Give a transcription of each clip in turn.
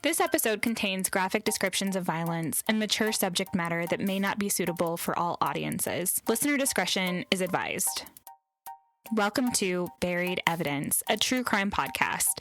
This episode contains graphic descriptions of violence and mature subject matter that may not be suitable for all audiences. Listener discretion is advised. Welcome to Buried Evidence, a true crime podcast.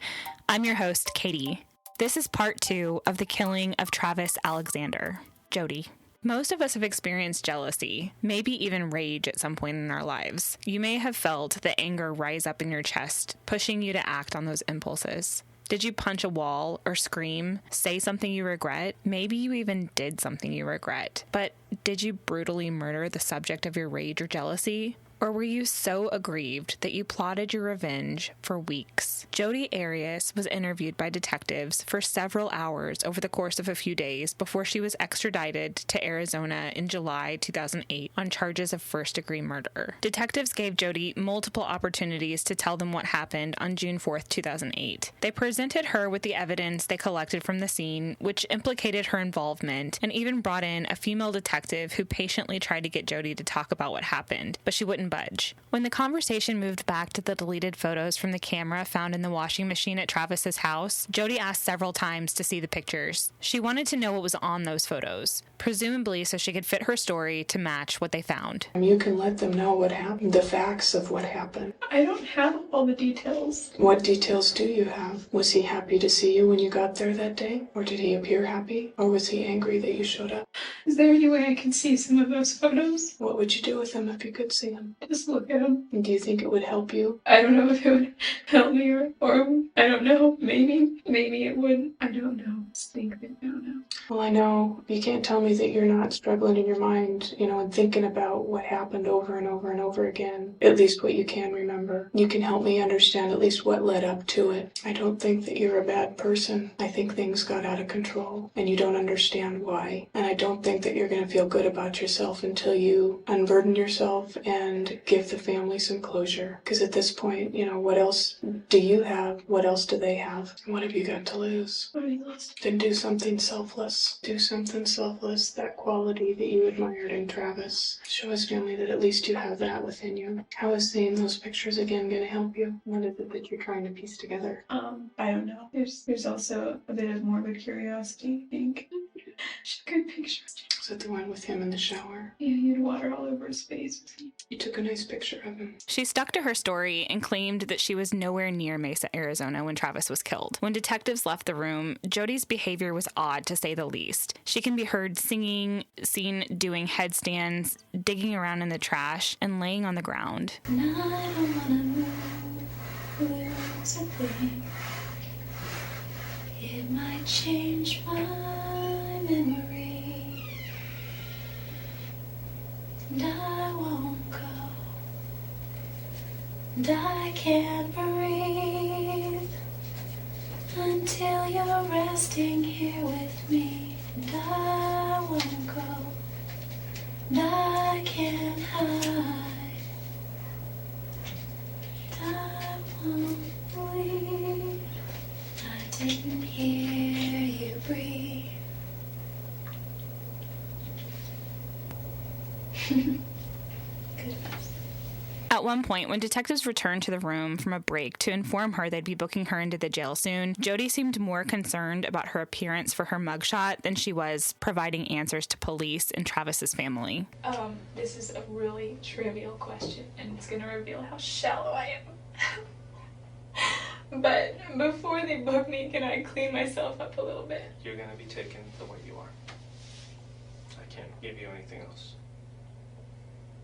I'm your host, Katie. This is part 2 of the killing of Travis Alexander. Jodi. Most of us have experienced jealousy, maybe even rage at some point in our lives. You may have felt the anger rise up in your chest, pushing you to act on those impulses. Did you punch a wall or scream, say something you regret? Maybe you even did something you regret. But did you brutally murder the subject of your rage or jealousy? Or were you so aggrieved that you plotted your revenge for weeks? Jodi Arias was interviewed by detectives for several hours over the course of a few days before she was extradited to Arizona in July 2008 on charges of first-degree murder. Detectives gave Jodi multiple opportunities to tell them what happened on June 4th, 2008. They presented her with the evidence they collected from the scene, which implicated her involvement, and even brought in a female detective who patiently tried to get Jodi to talk about what happened, but she wouldn't budge. When the conversation moved back to the deleted photos from the camera found in the washing machine at Travis's house, Jodi asked several times to see the pictures. She wanted to know what was on those photos, presumably so she could fit her story to match what they found. You can let them know what happened, the facts of what happened. I don't have all the details. What details do you have? Was he happy to see you when you got there that day? Or did he appear happy? Or was he angry that you showed up? Is there any way I can see some of those photos? What would you do with them if you could see them? Just look at them. Do you think it would help you? I don't know if it would help me or I don't know. Maybe it would. I don't know. I don't know. Well, I know you can't tell me that you're not struggling in your mind, and thinking about what happened over and over and over again. At least what you can remember. You can help me understand at least what led up to it. I don't think that you're a bad person. I think things got out of control and you don't understand why. And I don't think that you're going to feel good about yourself until you unburden yourself and give the family some closure. Because at this point, what else do you have? What else do they have? What have you got to lose? What have you lost? Then do something selfless. Do something selfless, that quality that you admired in Travis. Show his family that at least you have that within you. How is seeing those pictures again going to help you? What is it that you're trying to piece together? I don't know. There's also a bit of morbid curiosity, I think. Good pictures. Is that the one with him in the shower? Yeah, he had water all over his face. You took a nice picture of him. She stuck to her story and claimed that she was nowhere near Mesa, Arizona when Travis was killed. When detectives left the room, Jodi's behavior was odd to say the least. She can be heard singing, seen doing headstands, digging around in the trash, and laying on the ground. And I don't wanna lose a thing. It might change my memory, and I won't go, and I can't breathe until you're resting here with me, and I won't go, and I can't hide, and I won't leave. I didn't hear you breathe. Good. At one point, when detectives returned to the room from a break to inform her they'd be booking her into the jail soon, Jodi seemed more concerned about her appearance for her mugshot than she was providing answers to police and Travis's family. This is a really trivial question, and it's gonna reveal how shallow I am. But before they book me, can I clean myself up a little bit? You're gonna be taken the way you are. I can't give you anything else.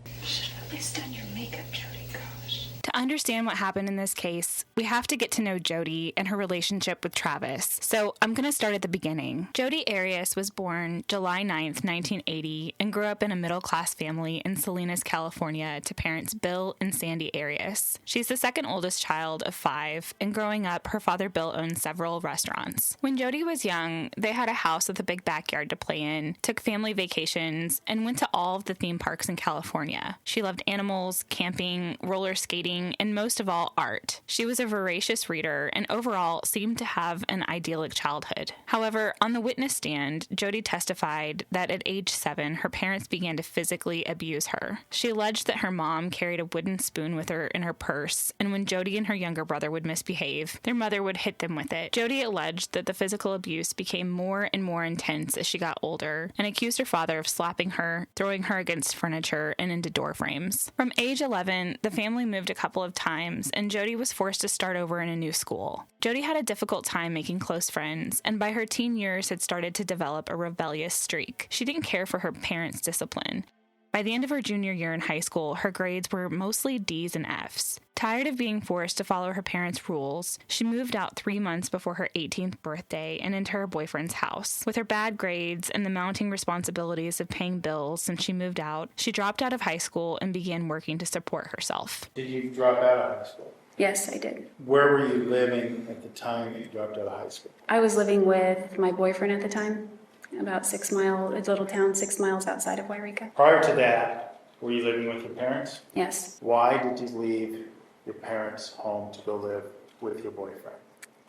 You should have at least done your makeup, Jodi. Gosh. To understand what happened in this case, we have to get to know Jodi and her relationship with Travis. So I'm going to start at the beginning. Jodi Arias was born July 9th, 1980, and grew up in a middle-class family in Salinas, California, to parents Bill and Sandy Arias. She's the second oldest child of 5, and growing up, her father Bill owned several restaurants. When Jodi was young, they had a house with a big backyard to play in, took family vacations, and went to all of the theme parks in California. She loved animals, camping, roller skating, reading, and most of all, art. She was a voracious reader and overall seemed to have an idyllic childhood. However, on the witness stand, Jodi testified that at age 7, her parents began to physically abuse her. She alleged that her mom carried a wooden spoon with her in her purse, and when Jodi and her younger brother would misbehave, their mother would hit them with it. Jodi alleged that the physical abuse became more and more intense as she got older, and accused her father of slapping her, throwing her against furniture, and into door frames. From age 11, the family moved a couple of times, and Jodi was forced to start over in a new school. Jodi had a difficult time making close friends, and by her teen years had started to develop a rebellious streak. She didn't care for her parents' discipline. By the end of her junior year in high school, her grades were mostly D's and F's. Tired of being forced to follow her parents' rules, she moved out 3 months before her 18th birthday and into her boyfriend's house. With her bad grades and the mounting responsibilities of paying bills since she moved out, she dropped out of high school and began working to support herself. Did you drop out of high school? Yes, I did. Where were you living at the time that you dropped out of high school? I was living with my boyfriend at the time, about a little town 6 miles outside of Wairika. Prior to that, were you living with your parents? Yes. Why did you leave your parents' home to go live with your boyfriend?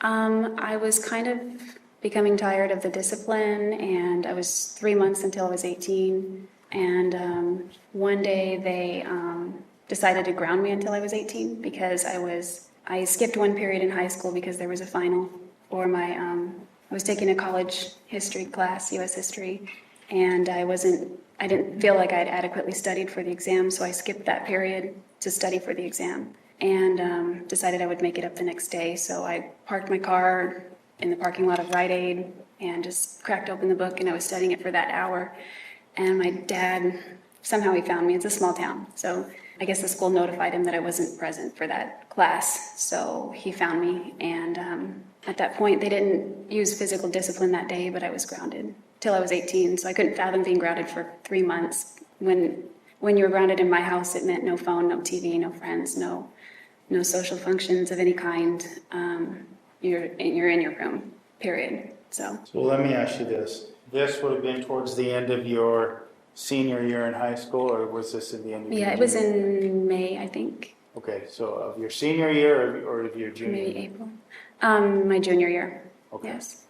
I was kind of becoming tired of the discipline, and I was 3 months until I was 18. And one day they decided to ground me until I was 18 because I skipped one period in high school because there was a final for my, I was taking a college history class, U.S. history, and I didn't feel like I had adequately studied for the exam, so I skipped that period to study for the exam, and decided I would make it up the next day. So I parked my car in the parking lot of Rite Aid and just cracked open the book, and I was studying it for that hour. And my dad, somehow he found me. It's a small town, so I guess the school notified him that I wasn't present for that class, so he found me, and at that point they didn't use physical discipline that day, but I was grounded till I was 18, so I couldn't fathom being grounded for 3 months. When you were grounded in my house, it meant no phone, no TV, no friends, no social functions of any kind. You're in your room, period. So let me ask you this. This would have been towards the end of your senior year in high school, or was this at the end of your yeah, it was in May, I think. Okay, so of your senior year or of your junior Maybe year? April. My junior year. Okay. Yes.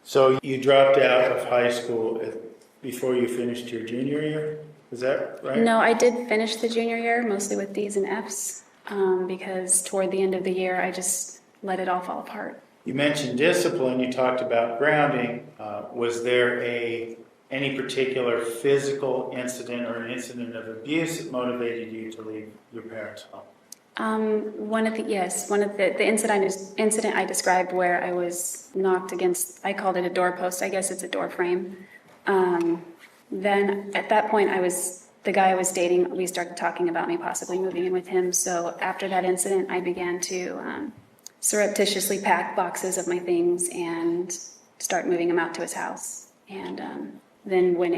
So you dropped out of high school before you finished your junior year? Is that right? No, I did finish the junior year, mostly with D's and F's, because toward the end of the year, I just let it all fall apart. You mentioned discipline. You talked about grounding. Was there any particular physical incident or an incident of abuse that motivated you to leave your parents' home? One of the incident I described where I was knocked against, I called it a doorpost. I guess it's a door frame. Then at that point, the guy I was dating, we started talking about me possibly moving in with him. So after that incident, I began to surreptitiously pack boxes of my things and start moving them out to his house. And then when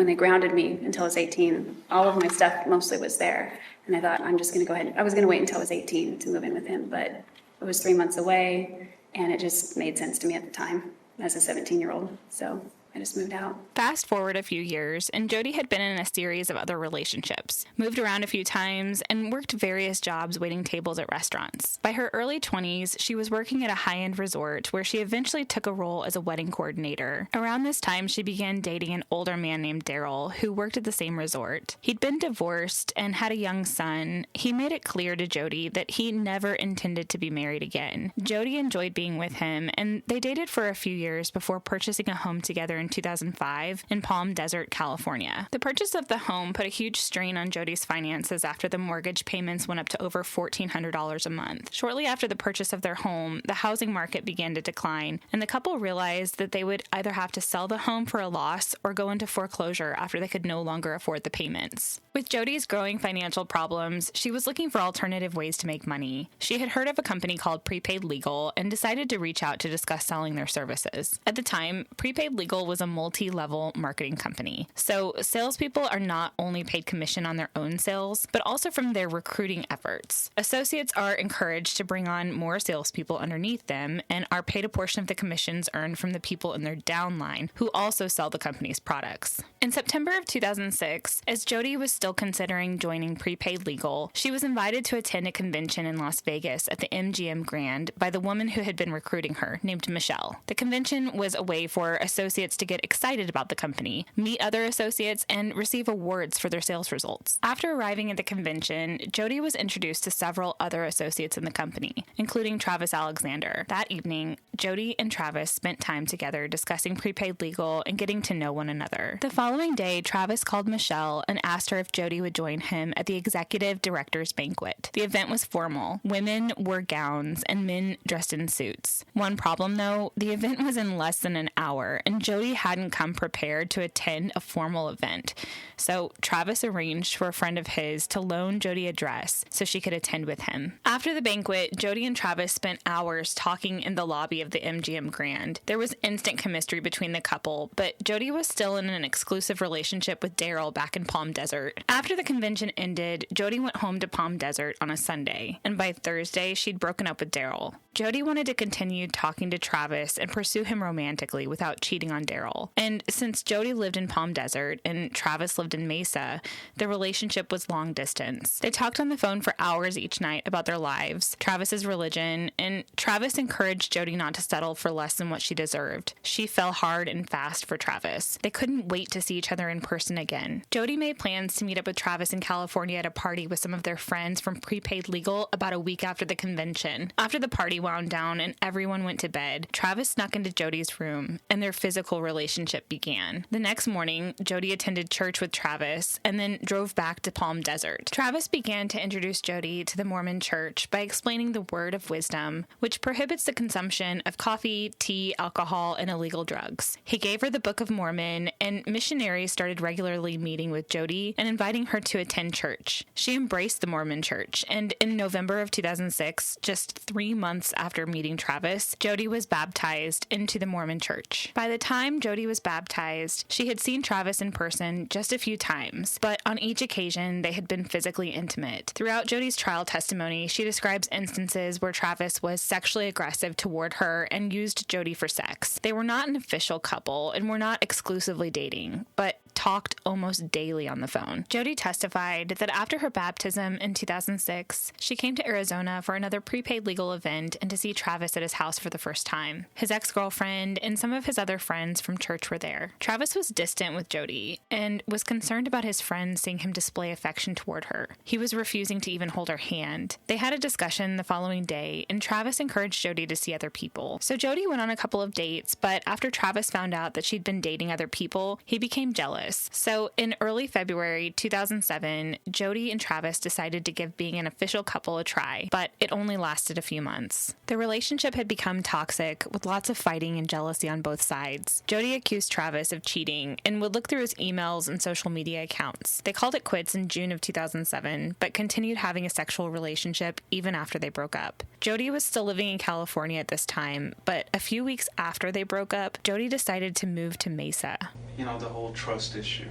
they grounded me until I was 18, all of my stuff mostly was there. And I thought, I'm just going to go ahead. I was going to wait until I was 18 to move in with him, but it was 3 months away, and it just made sense to me at the time as a 17-year-old. So I just moved out. Fast forward a few years, and Jodi had been in a series of other relationships, moved around a few times, and worked various jobs waiting tables at restaurants. By her early 20s, she was working at a high-end resort where she eventually took a role as a wedding coordinator. Around this time, she began dating an older man named Daryl, who worked at the same resort. He'd been divorced and had a young son. He made it clear to Jodi that he never intended to be married again. Jodi enjoyed being with him, and they dated for a few years before purchasing a home together in 2005 in Palm Desert, California. The purchase of the home put a huge strain on Jodi's finances after the mortgage payments went up to over $1,400 a month. Shortly after the purchase of their home, the housing market began to decline, and the couple realized that they would either have to sell the home for a loss or go into foreclosure after they could no longer afford the payments. With Jodi's growing financial problems, she was looking for alternative ways to make money. She had heard of a company called Prepaid Legal and decided to reach out to discuss selling their services. At the time, Prepaid Legal was a multi-level marketing company. So salespeople are not only paid commission on their own sales, but also from their recruiting efforts. Associates are encouraged to bring on more salespeople underneath them and are paid a portion of the commissions earned from the people in their downline who also sell the company's products. In September of 2006, as Jodi was still considering joining Prepaid Legal, she was invited to attend a convention in Las Vegas at the MGM Grand by the woman who had been recruiting her, named Michelle. The convention was a way for associates to get excited about the company, meet other associates, and receive awards for their sales results. After arriving at the convention, Jodi was introduced to several other associates in the company, including Travis Alexander. That evening, Jodi and Travis spent time together discussing Prepaid Legal and getting to know one another. The following day, Travis called Michelle and asked her if Jodi would join him at the executive director's banquet. The event was formal. Women wore gowns and men dressed in suits. One problem, though, the event was in less than an hour, and Jodi hadn't come prepared to attend a formal event. So Travis arranged for a friend of his to loan Jodi a dress so she could attend with him. After the banquet, Jodi and Travis spent hours talking in the lobby of the MGM Grand. There was instant chemistry between the couple, but Jodi was still in an exclusive relationship with Daryl back in Palm Desert. After the convention ended, Jodi went home to Palm Desert on a Sunday, and by Thursday, she'd broken up with Daryl. Jodi wanted to continue talking to Travis and pursue him romantically without cheating on Daryl. And since Jodi lived in Palm Desert and Travis lived in Mesa, the relationship was long distance. They talked on the phone for hours each night about their lives, Travis's religion, and Travis encouraged Jodi not to settle for less than what she deserved. She fell hard and fast for Travis. They couldn't wait to see each other in person again. Jodi made plans to meet up with Travis in California at a party with some of their friends from Prepaid Legal about a week after the convention. After the party wound down and everyone went to bed, Travis snuck into Jodi's room and their physical relationship began. The next morning, Jodi attended church with Travis and then drove back to Palm Desert. Travis began to introduce Jodi to the Mormon church by explaining the word of wisdom, which prohibits the consumption of coffee, tea, alcohol, and illegal drugs. He gave her the Book of Mormon, and missionaries started regularly meeting with Jodi and inviting her to attend church. She embraced the Mormon church, and in November of 2006, just 3 months after meeting Travis, Jodi was baptized into the Mormon church. By the time Jodi was baptized, she had seen Travis in person just a few times, but on each occasion, they had been physically intimate. Throughout Jodi's trial testimony, she describes instances where Travis was sexually aggressive toward her and used Jodi for sex. They were not an official couple and were not exclusively dating, but talked almost daily on the phone. Jodi testified that after her baptism in 2006, she came to Arizona for another Prepaid Legal event and to see Travis at his house for the first time. His ex-girlfriend and some of his other friends from church were there. Travis was distant with Jodi and was concerned about his friends seeing him display affection toward her. He was refusing to even hold her hand. They had a discussion the following day, and Travis encouraged Jodi to see other people. So Jodi went on a couple of dates, but after Travis found out that she'd been dating other people, he became jealous. So in early February 2007, Jodi and Travis decided to give being an official couple a try, but it only lasted a few months. The relationship had become toxic, with lots of fighting and jealousy on both sides. Jodi accused Travis of cheating and would look through his emails and social media accounts. They called it quits in June of 2007, but continued having a sexual relationship even after they broke up. Jodi was still living in California at this time, but a few weeks after they broke up, Jodi decided to move to Mesa. You know, the whole trust issue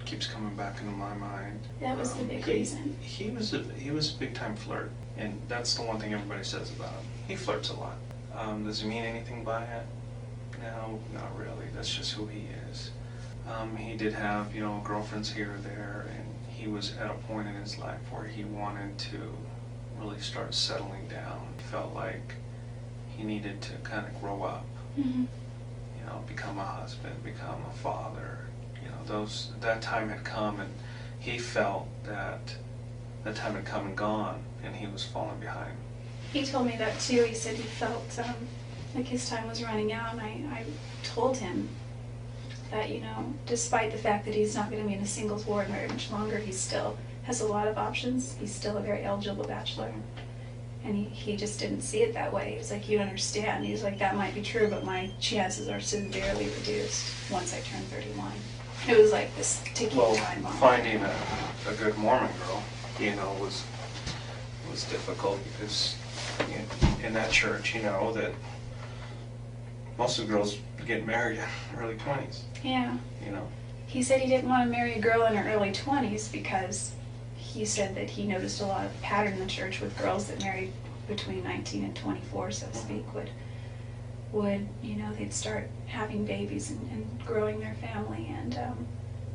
keeps coming back into my mind. That was the big reason. He was a big time flirt, and that's the one thing everybody says about him. He flirts a lot. Does he mean anything by it? No, not really. That's just who he is. He did have, girlfriends here or there, and he was at a point in his life where he wanted to really start settling down. He felt like he needed to kind of grow up, become a husband, become a father. That time had come, and he felt that time had come and gone, and he was falling behind. He told me that too. He said he felt like his time was running out, and I told him that, despite the fact that he's not going to be in a singles ward very much longer, he still has a lot of options. He's still a very eligible bachelor. And he just didn't see it that way. He was like, you don't understand. He's like, that might be true, but my chances are severely reduced once I turn 31. It was like this ticking time bomb. Finding a good Mormon girl, was difficult because in that church, that most of the girls get married in early 20s. Yeah. He said he didn't want to marry a girl in her early 20s because he said that he noticed a lot of pattern in the church with girls that married between 19 and 24, so to speak, would they'd start having babies and growing their family, and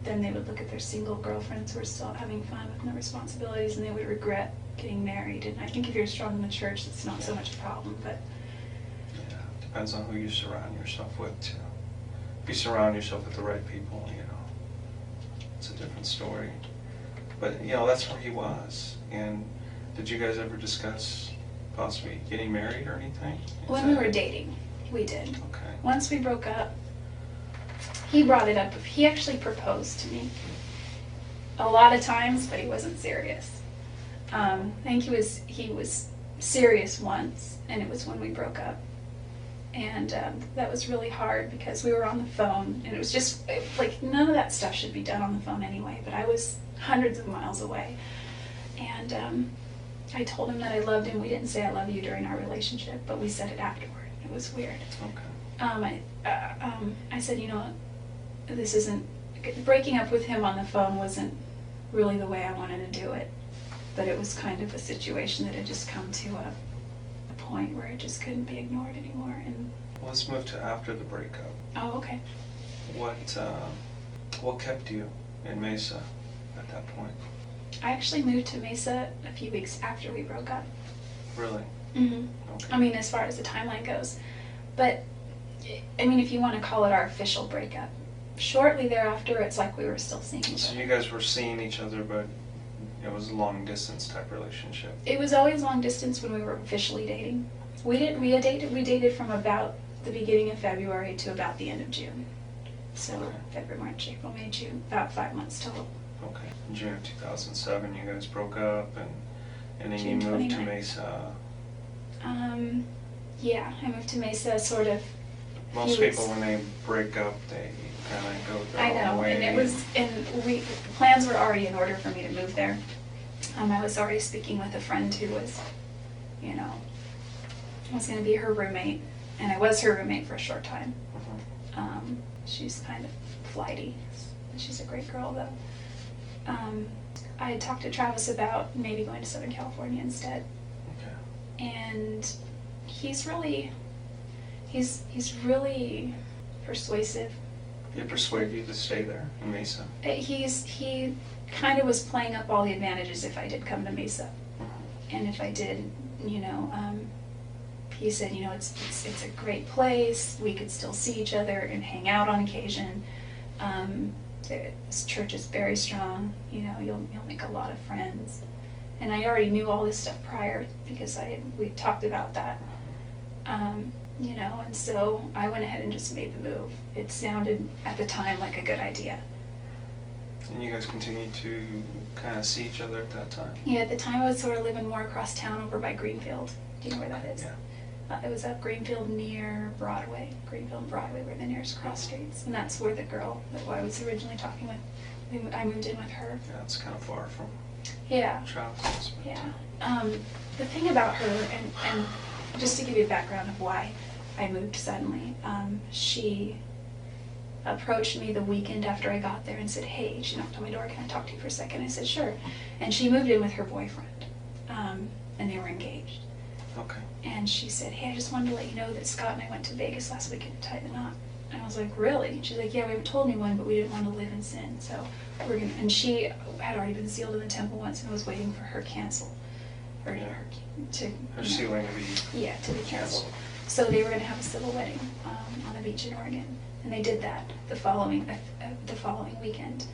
then they would look at their single girlfriends who are still having fun with no responsibilities, and they would regret getting married. And I think if you're strong in the church, it's not so much a problem, but... Yeah, depends on who you surround yourself with, too. If you surround yourself with the right people, you know, it's a different story. But, you know, that's where he was. And did you guys ever discuss possibly getting married or anything? When we were dating, we did. Okay. Once we broke up, he brought it up. He actually proposed to me a lot of times, but he wasn't serious. I think he was serious once, and it was when we broke up. And that was really hard because we were on the phone, and it was just like none of that stuff should be done on the phone anyway, but I was hundreds of miles away. And I told him that I loved him. We didn't say I love you during our relationship, but we said it afterward. It was weird. Okay. I said, you know, this isn't, breaking up with him on the phone wasn't really the way I wanted to do it, but it was kind of a situation that had just come to a point where it just couldn't be ignored anymore. And Let's move to after the breakup. oh, okay. What kept you in Mesa at that point? I actually moved to Mesa a few weeks after we broke up. Really? Mm-hmm. Okay. I mean, as far as the timeline goes. But, I mean, if you want to call it our official breakup, shortly thereafter, it's like we were still seeing each So other. you guys were seeing each other, but it was a long distance type relationship. It was always long distance when we were officially dating. We dated from about the beginning of February to about the end of June. So Okay. February, March, April, May, June, about 5 months total. Okay. In June of 2007, you guys broke up, and then June you moved to 29th. Mesa. Yeah, I moved to Mesa sort of. Most few people, weeks. when they break up, they kind of go their I own know, way. and plans were already in order for me to move there. I was already speaking with a friend who was, you know, was going to be her roommate, and I was her roommate for a short time. Mhm. She's kind of flighty. She's a great girl, though. I had talked to Travis about maybe going to Southern California instead, Okay. and he's really persuasive. He persuaded you to stay there in Mesa. He kind of was playing up all the advantages if I did come to Mesa, and if I did, you know, he said, you know, it's a great place. We could still see each other and hang out on occasion. This church is very strong. You know, you'll make a lot of friends. And I already knew all this stuff prior because we talked about that. You know, and so I went ahead and just made the move. It sounded at the time like a good idea. And you guys continued to kind of see each other at that time? Yeah, at the time I was sort of living more across town over by Greenfield. Do you know where that is? Yeah. It was up Greenfield near Broadway. Greenfield and Broadway were the nearest cross streets. And that's where the girl that I was originally talking with, I moved in with her. Yeah, it's kind of far from Yeah, Travis. yeah. The thing about her, and just to give you a background of why I moved suddenly, she approached me the weekend after I got there and said, hey, she knocked on my door, can I talk to you for a second? I said, sure. And she moved in with her boyfriend, and they were engaged. Okay. And she said, hey, I just wanted to let you know that Scott and I went to Vegas last weekend to tie the knot. And I was like, really? And she's like, yeah, we haven't told anyone, but we didn't want to live in sin. So we're going to, and she had already been sealed in the temple once and was waiting for her cancel. Or Yeah. her Her sealing to be yeah, to be canceled. So they were going to have a civil wedding on a beach in Oregon. And they did that the following weekend.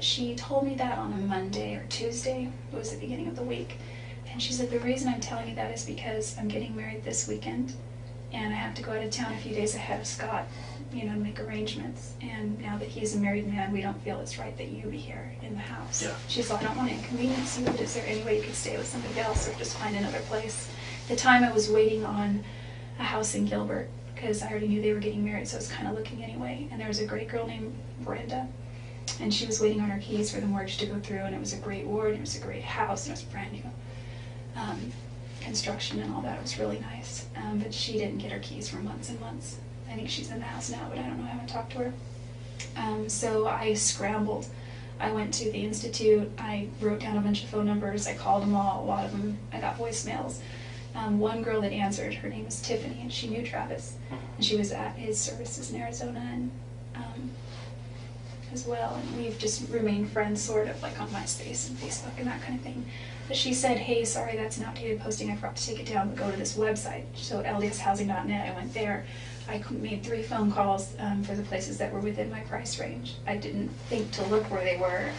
She told me that on a Monday or Tuesday. It was the beginning of the week. And she said, the reason I'm telling you that is because I'm getting married this weekend, and I have to go out of town a few days ahead of Scott, you know, to make arrangements. And now that he's a married man, we don't feel it's right that you be here in the house. Yeah. She's like, I don't want to inconvenience you, but is there any way you could stay with somebody else or just find another place? At the time I was waiting on a house in Gilbert, because I already knew they were getting married, so I was kind of looking anyway. And there was a great girl named Brenda, and she was waiting on her keys for the mortgage to go through, and it was a great ward, and it was a great house, and it was brand new. Construction and all that. It was really nice. But she didn't get her keys for months and months. I think she's in the house now, but I don't know. I haven't talked to her. So I scrambled. I went to the Institute. I wrote down a bunch of phone numbers. I called them all. A lot of them, I got voicemails. One girl that answered, her name was Tiffany, and she knew Travis. And she was at his services in Arizona. And as well, and we've just remained friends sort of like on MySpace and Facebook and that kind of thing. But she said, hey, sorry, that's an outdated posting, I forgot to take it down, but go to this website. So ldshousing.net, I went there. I made 3 phone calls for the places that were within my price range. I didn't think to look where they were.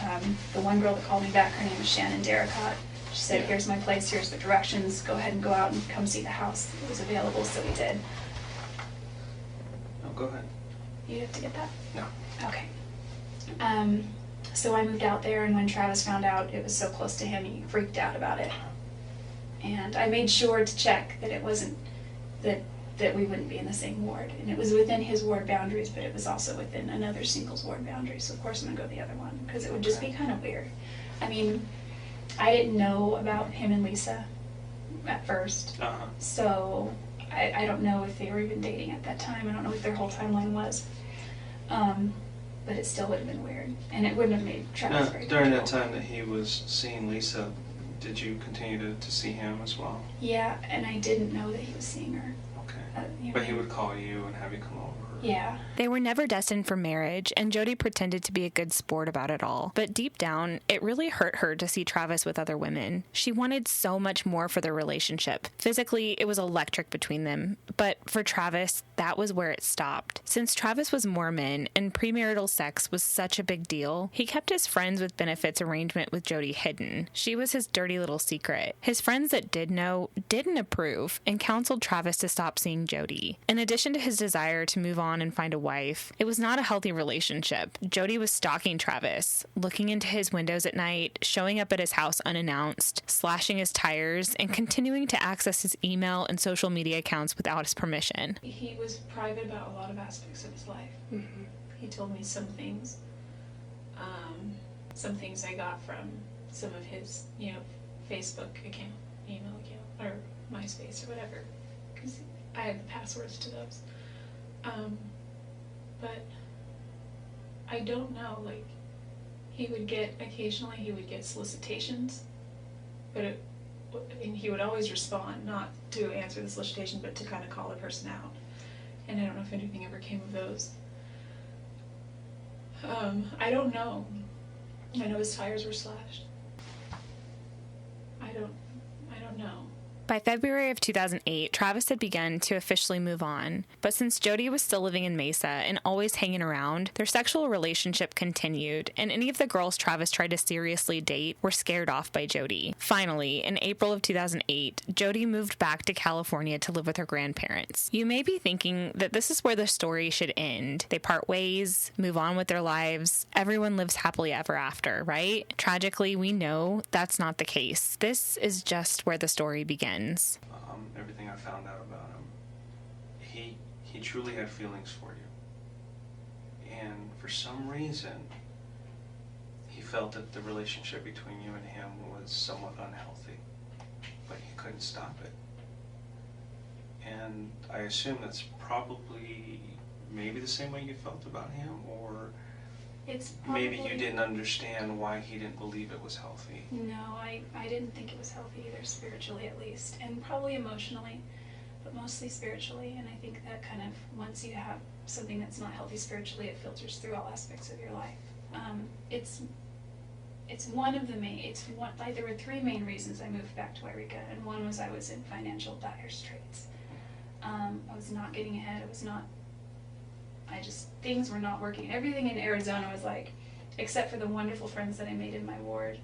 The one girl that called me back, her name was Shannon Darricott. She said, here's my place, here's the directions, go ahead and go out and come see the house. It was available, so we did. No, go ahead. You have to get that? No. Okay. So I moved out there, and when Travis found out it was so close to him, he freaked out about it. And I made sure to check that it wasn't, that we wouldn't be in the same ward. And it was within his ward boundaries, but it was also within another singles ward boundary. So of course I'm gonna go the other one, because it would just be kind of weird. I mean, I didn't know about him and Lisa at first. So I don't know if they were even dating at that time. I don't know what their whole timeline was. But it still would have been weird, and it wouldn't have made Travis very during that comfortable. time that he was seeing Lisa, did you continue to see him as well? Yeah, and I didn't know that he was seeing her. Okay. You know? But he would call you and have you come over? Yeah. They were never destined for marriage, and Jodi pretended to be a good sport about it all. But deep down, it really hurt her to see Travis with other women. She wanted so much more for their relationship. Physically, it was electric between them. But for Travis, that was where it stopped. Since Travis was Mormon and premarital sex was such a big deal, he kept his friends with benefits arrangement with Jodi hidden. She was his dirty little secret. His friends that did know didn't approve and counseled Travis to stop seeing Jodi. In addition to his desire to move on and find a wife, it was not a healthy relationship. Jodi was stalking Travis, looking into his windows at night, showing up at his house unannounced, slashing his tires, and continuing to access his email and social media accounts without his permission. He was private about a lot of aspects of his life. Mm-hmm. He told me some things I got from some of his, Facebook account, email account, or MySpace or whatever, because I had the passwords to those. But I don't know, occasionally he would get solicitations, and he would always respond, not to answer the solicitation, but to kind of call the person out. And I don't know if anything ever came of those. I don't know. I know his tires were slashed. I don't know. By February of 2008, Travis had begun to officially move on, but since Jodi was still living in Mesa and always hanging around, their sexual relationship continued, and any of the girls Travis tried to seriously date were scared off by Jodi. Finally, in April of 2008, Jodi moved back to California to live with her grandparents. You may be thinking that this is where the story should end. They part ways, move on with their lives, everyone lives happily ever after, right? Tragically, we know that's not the case. This is just where the story begins. Everything I found out about him, he truly had feelings for you. And for some reason, he felt that the relationship between you and him was somewhat unhealthy, but he couldn't stop it. And I assume that's probably maybe the same way you felt about him, or maybe you didn't understand why he didn't believe it was healthy. No, I didn't think it was healthy either, spiritually at least, and probably emotionally, but mostly spiritually. And I think that kind of, once you have something that's not healthy spiritually, it filters through all aspects of your life. It's one of the main, there were 3 main reasons I moved back to Eureka, and one was I was in financial dire straits. I was not getting ahead, things were not working. Everything in Arizona was except for the wonderful friends that I made in my ward,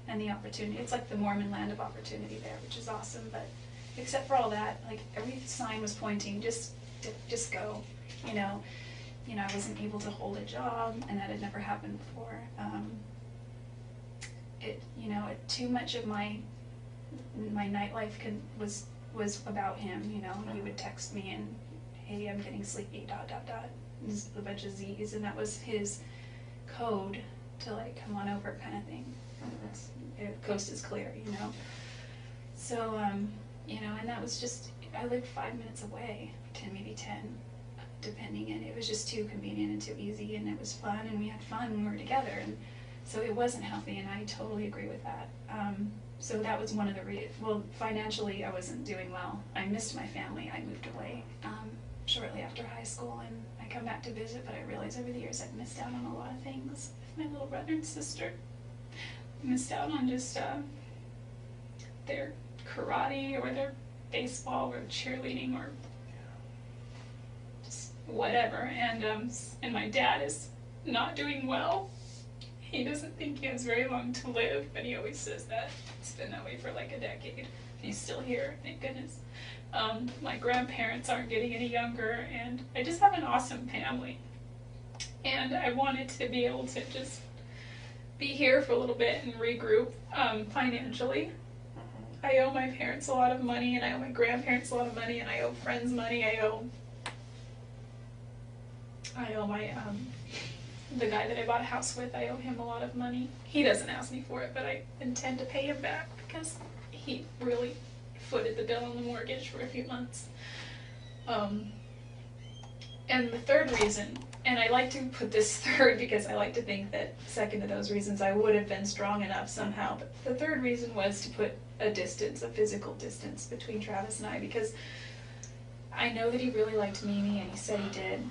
and the opportunity. It's like the Mormon land of opportunity there, which is awesome, but except for all that, every sign was pointing, just go, I wasn't able to hold a job, and that had never happened before. Too much of my nightlife was about him, he would text me and, hey, I'm getting sleepy, ... Just a bunch of Z's, and that was his code to come on over kind of thing. Coast is clear, So, and that was just, I lived 5 minutes away, 10, depending, and it was just too convenient and too easy, and it was fun, and we had fun when we were together, and so it wasn't healthy, and I totally agree with that. So that was one of the reasons. Well, financially, I wasn't doing well. I missed my family. I moved away. shortly after high school, and I come back to visit, but I realize over the years I've missed out on a lot of things with my little brother and sister. I missed out on just their karate or their baseball or cheerleading or just whatever. And my dad is not doing well. He doesn't think he has very long to live, but he always says that. It's been that way for like a decade. He's still here, thank goodness. My grandparents aren't getting any younger, and I just have an awesome family. And I wanted to be able to just be here for a little bit and regroup financially. I owe my parents a lot of money, and I owe my grandparents a lot of money, and I owe friends money. I owe my the guy that I bought a house with, I owe him a lot of money. He doesn't ask me for it, but I intend to pay him back because he really footed the bill on the mortgage for a few months. And the third reason, and I like to put this third because I like to think that second to those reasons I would have been strong enough somehow, but the third reason was to put a distance, a physical distance between Travis and I, because I know that he really liked Mimi, and he said he did.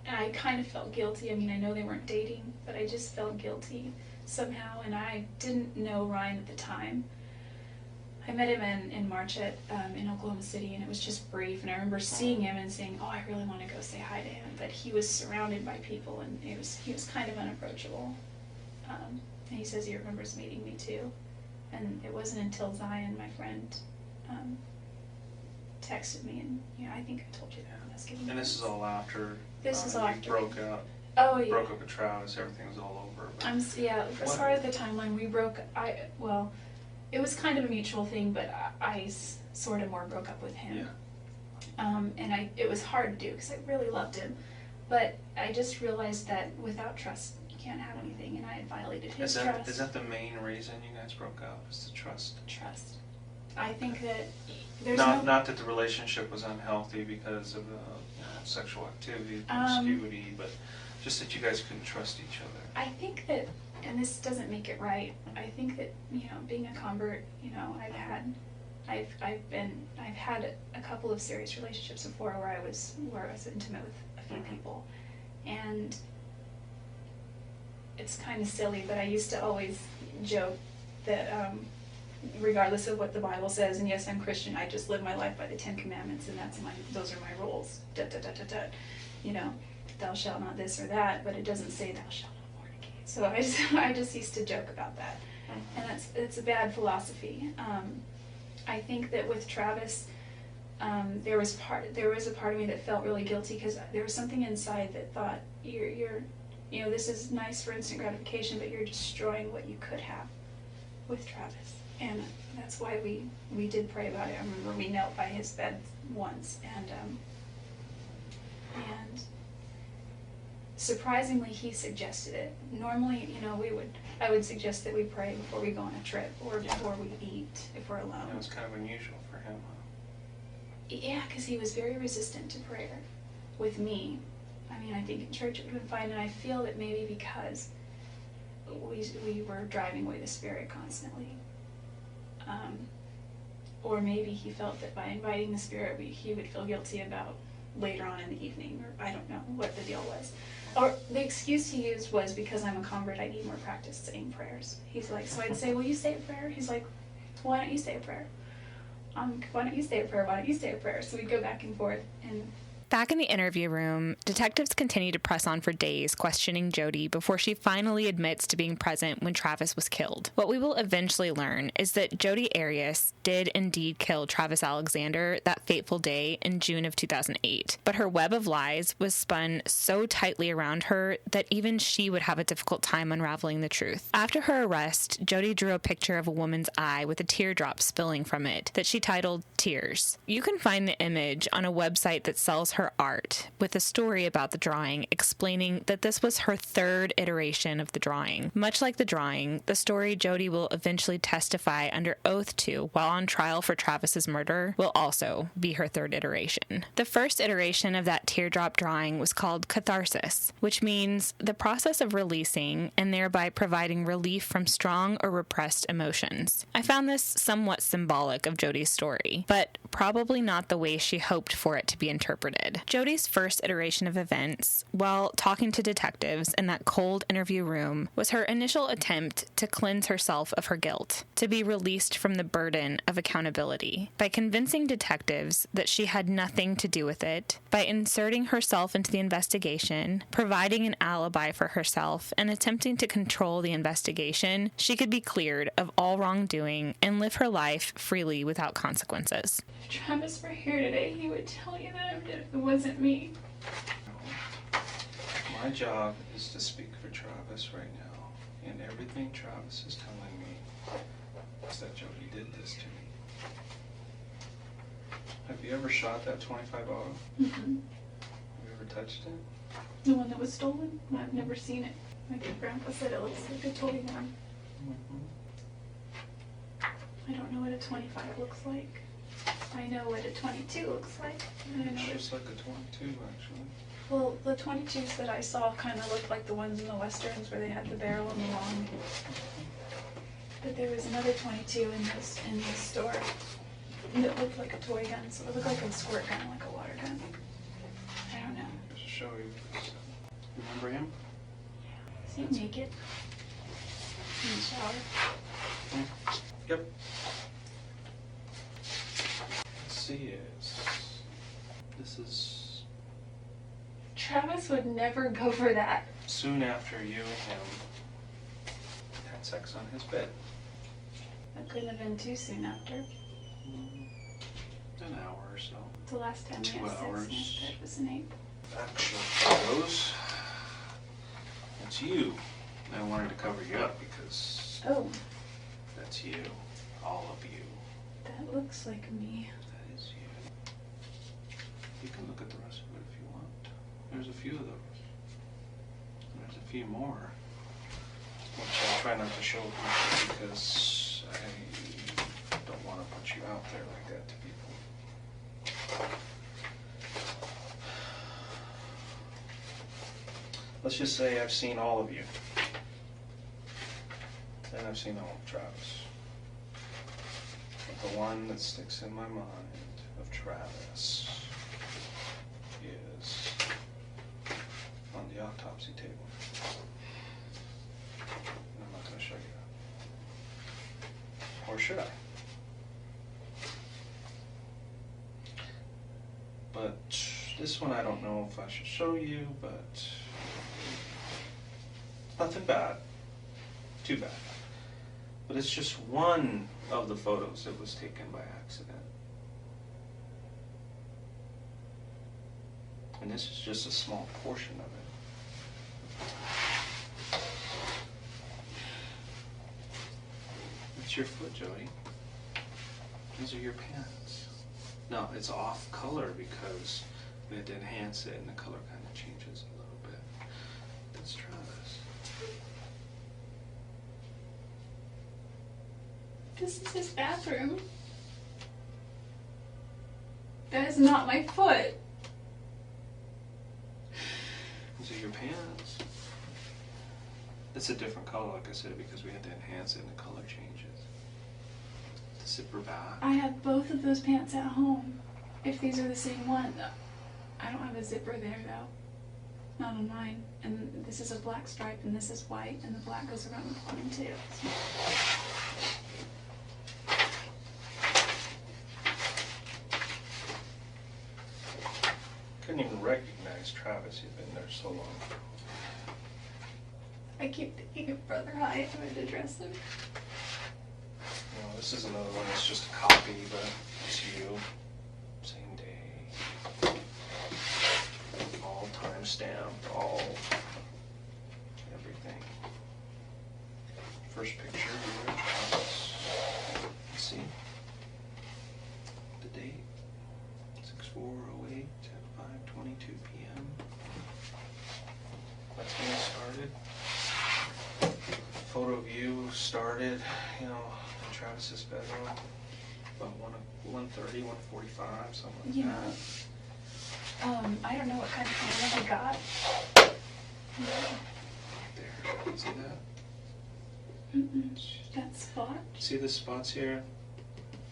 I kind of felt guilty. I mean, I know they weren't dating, but I just felt guilty somehow, and I didn't know Ryan at the time. I met him in March in Oklahoma City, and it was just brief, and I remember seeing him and saying, oh, I really want to go say hi to him, but he was surrounded by people, and he was kind of unapproachable. And he says he remembers meeting me too, and it wasn't until Zion, my friend, texted me, and I think I told you that when I was giving you. And this is all after This is all after broke up. Oh yeah. Broke up with Travis. Everything was all over. But As far as the timeline, we broke. It was kind of a mutual thing, but I sort of more broke up with him. Yeah. And it was hard to do because I really loved him, but I just realized that without trust, you can't have anything, and I had violated his trust. Is that the main reason you guys broke up? Is the trust? Trust. I think that there's not that the relationship was unhealthy because of sexual activity, promiscuity, but just that you guys couldn't trust each other. I think that, and this doesn't make it right, I think that, being a convert, I've had a couple of serious relationships before where I was intimate with a few people, and it's kind of silly, but I used to always joke that regardless of what the Bible says, and yes, I'm Christian, I just live my life by the 10 Commandments, and those are my rules. Thou shalt not this or that, but it doesn't say thou shalt not fornicate. So I just used to joke about that, and it's a bad philosophy. I think that with Travis, there was a part of me that felt really guilty because there was something inside that thought you're this is nice for instant gratification, but you're destroying what you could have with Travis. And that's why we did pray about it. I remember we knelt by his bed once, and surprisingly he suggested it. Normally, I would suggest that we pray before we go on a trip or before we eat if we're alone. It was kind of unusual for him, huh? Yeah, because he was very resistant to prayer with me. I mean, I think in church it would have been fine, and I feel that maybe because we were driving away the Spirit constantly. Or maybe he felt that by inviting the Spirit, he would feel guilty about later on in the evening, or I don't know what the deal was. Or the excuse he used was because I'm a convert, I need more practice saying prayers. He's like, so I'd say, will you say a prayer? He's like, why don't you say a prayer? Why don't you say a prayer? Why don't you say a prayer? So we'd go back and forth. And back in the interview room, detectives continue to press on for days, questioning Jodi before she finally admits to being present when Travis was killed. What we will eventually learn is that Jodi Arias did indeed kill Travis Alexander that fateful day in June of 2008, but her web of lies was spun so tightly around her that even she would have a difficult time unraveling the truth. After her arrest, Jodi drew a picture of a woman's eye with a teardrop spilling from it that she titled Tears. You can find the image on a website that sells her her art with a story about the drawing, explaining that this was her third iteration of the drawing. Much like the drawing, the story Jodi will eventually testify under oath to while on trial for Travis's murder will also be her third iteration. The first iteration of that teardrop drawing was called catharsis, which means the process of releasing and thereby providing relief from strong or repressed emotions. I found this somewhat symbolic of Jodi's story, but probably not the way she hoped for it to be interpreted. Jodi's first iteration of events, while talking to detectives in that cold interview room, was her initial attempt to cleanse herself of her guilt, to be released from the burden of accountability, by convincing detectives that she had nothing to do with it, by inserting herself into the investigation, providing an alibi for herself, and attempting to control the investigation. She could be cleared of all wrongdoing and live her life freely without consequences. If Travis were here today, he would tell you that it wasn't me. My job is to speak for Travis right now, and everything Travis is telling me is that Jodi did this to me. Have you ever shot that 25 auto? Mm-hmm. Have you ever touched it? The one that was stolen? I've never seen it. My good grandpa said it looks like a toy gun. I don't know what a 25 looks like. I know what a 22 looks like. And I know It's just like a 22, actually. well, the 22s that I saw kind of looked like the ones in the westerns where they had the barrel and the long. But there was another 22 in this store that looked like a toy gun, so it looked like a squirt gun, like a water gun. I don't know. Just to show you. Remember him? Is he naked? In the shower? Yep. Let's see, this is Travis would never go for that. soon after you and him had sex on his bed. That couldn't have been too soon after. An hour or so. The last time we 2 had sex hours. in his bed was an 8. Actual photos. That's you. I wanted to cover you up because Oh, that's you. All of you. that looks like me. That is you. You can look at the rest of it if you want. There's a few of those. There's a few more, which I try not to show people because I don't want to put you out there like that to people. Let's just say I've seen all of you. And I've seen all of Travis. But the one that sticks in my mind of Travis is on the autopsy table. And I'm not going to show you that. Or should I? But this one I don't know if I should show you, but nothing bad. Too bad. But it's just one of the photos that was taken by accident. And this is just a small portion of it. It's your foot, Jodi. These are your pants. No, it's off color because we had to enhance it and the color kind of changes a little bit. That's Travis. This is his bathroom. That is not my foot. These are your pants. It's a different color, like I said, because we had to enhance it and the color changes. The zipper back. I have both of those pants at home. If these are the same one. I don't have a zipper there though. Not on mine. And this is a black stripe and this is white and the black goes around the bottom too. Couldn't even recognize Travis. He'd been there so long. I keep thinking of Brother Hyatt. I had to dress him. No, this is another one that's just a copy, but it's you. Same day. All time stamped, all everything. First picture, you and Travis. Let's see. The date. 6/4/08 at p.m. That's when it started. Photo view started, in Travis's bedroom about 1:30, 1:45, something like that. I don't know what kind of camera I got. There, see that? That spot? See the spots here?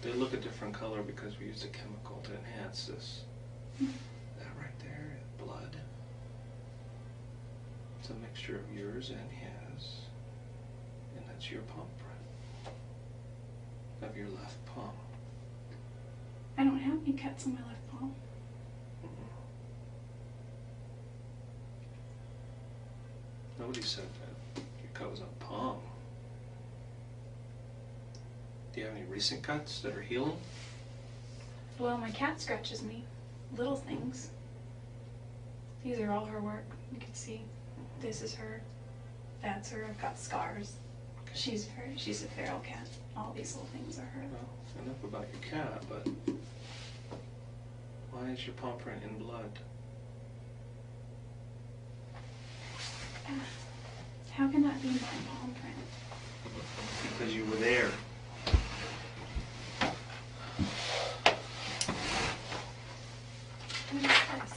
They look a different color because we used a chemical to enhance this. That right there is blood. It's a mixture of yours and his. And that's your palm print. Of your left palm. I don't have any cuts on my left palm. Nobody said that your cut was on palm. Do you have any recent cuts that are healing? Well, my cat scratches me. Little things. These are all her work. You can see. This is her. That's her. I've got scars. Okay. She's a feral cat. All these little things are her. Well, enough about your cat, but why is your palm print in blood? How can that be my palm print? Because you were there. What is this?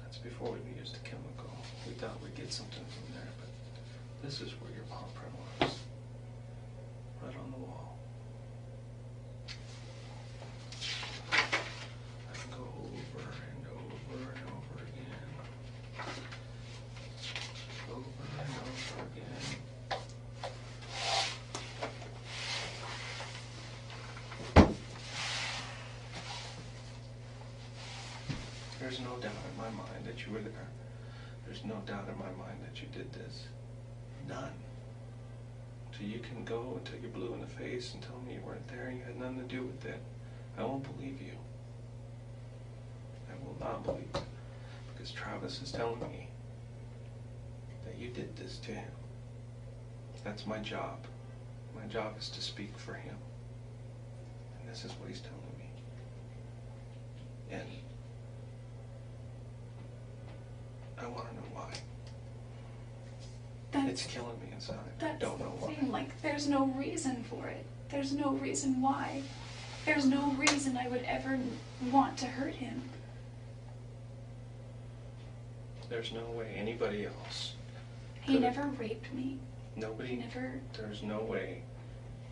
That's before we used a chemical. We thought we'd get something from there, but this is where your palm print was. Right on the wall. I can go over and over and over again. Over and over again. There's no doubt in my mind that you were there. There's no doubt in my mind that you did this. None. So you can go until you're blue in the face and tell me you weren't there and you had nothing to do with it. I won't believe you. I will not believe you. Because Travis is telling me that you did this to him. That's my job. My job is to speak for him. And this is what he's telling me. And I want to know why. It's killing me inside. I don't know why. Like, there's no reason for it. There's no reason why. There's no reason I would ever want to hurt him. There's no way anybody else. He never raped me. Nobody. Never. There's no way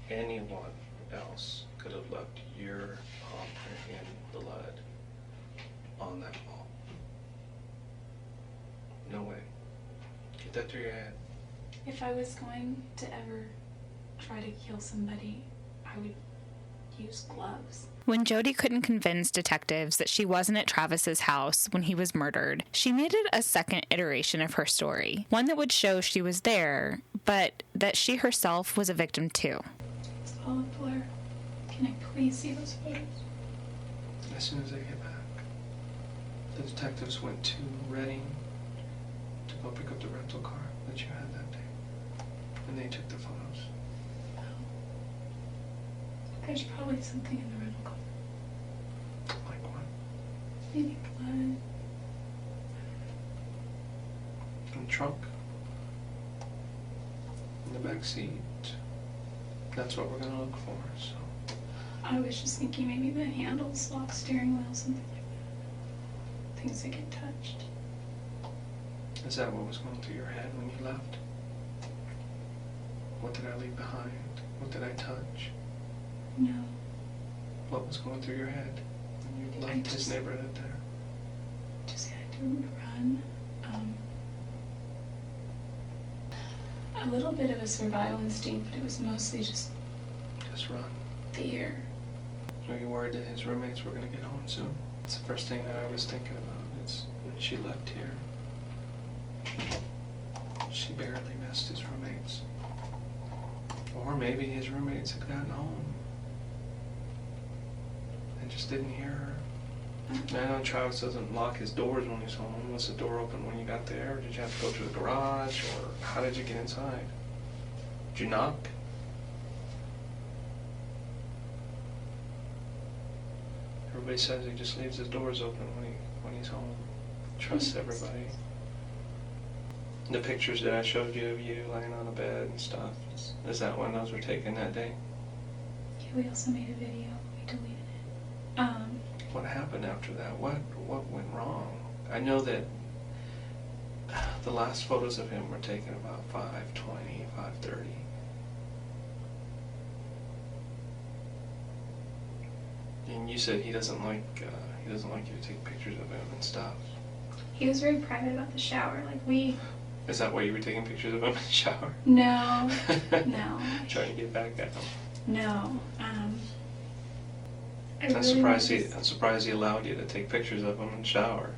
anyone else could have left your palm print in blood on that wall. No way. Get that through your head. If I was going to ever try to kill somebody, I would use gloves. When Jodi couldn't convince detectives that she wasn't at Travis's house when he was murdered, she made it a second iteration of her story, one that would show she was there, but that she herself was a victim too. It's all a blur. Can I please see those photos? As soon as I get back. The detectives went to Reading to go pick up the rental car that you had that day. And they took the photos. Oh. There's probably something in the rental car. Like what? Maybe blood. In the trunk. In the back seat. That's what we're gonna look for, so. I was just thinking maybe the handles, lock, steering wheel, something like that. Things that get touched. Is that what was going through your head when you left? What did I leave behind? What did I touch? No. What was going through your head when you left his neighborhood there? Just had to run. A little bit of a survival instinct, but it was mostly just Run. fear. Are you worried that his roommates were going to get home soon? It's the first thing that I was thinking about. It's when she left here. She barely missed his roommates. Or maybe his roommates had gotten home and just didn't hear her. I know Travis doesn't lock his doors when he's home. Was the door open when you got there? Or did you have to go through the garage? Or how did you get inside? Did you knock? Everybody says he just leaves his doors open when he's home. Trusts everybody. The pictures that I showed you of you laying on a bed and stuff, is that when those were taken that day? Yeah, we also made a video. We deleted it. What happened after that? What went wrong? I know that the last photos of him were taken about 5:20, 5:30. And you said he doesn't like you to take pictures of him and stuff. He was very private about the shower. Like we. Is that why you were taking pictures of him in the shower? No, no. Trying to get back at him. No. I'm surprised he allowed you to take pictures of him in the shower.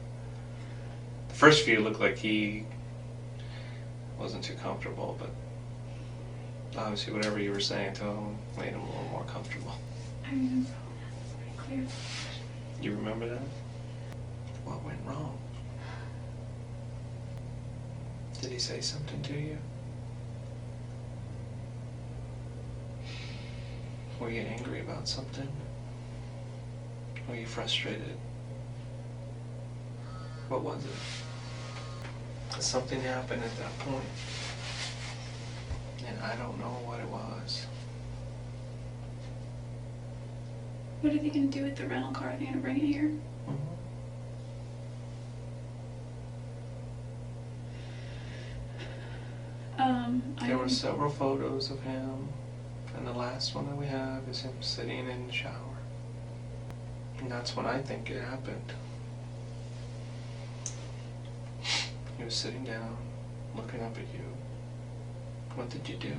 The first few looked like he wasn't too comfortable, but obviously whatever you were saying to him made him a little more comfortable. I remember all that pretty clearly. You remember that? What went wrong? Did he say something to you? Were you angry about something? Were you frustrated? What was it? Something happened at that point, and I don't know what it was. What are they going to do with the rental car? Are they going to bring it here? There were several photos of him, and the last one that we have is him sitting in the shower. And that's when I think it happened. He was sitting down, looking up at you. What did you do?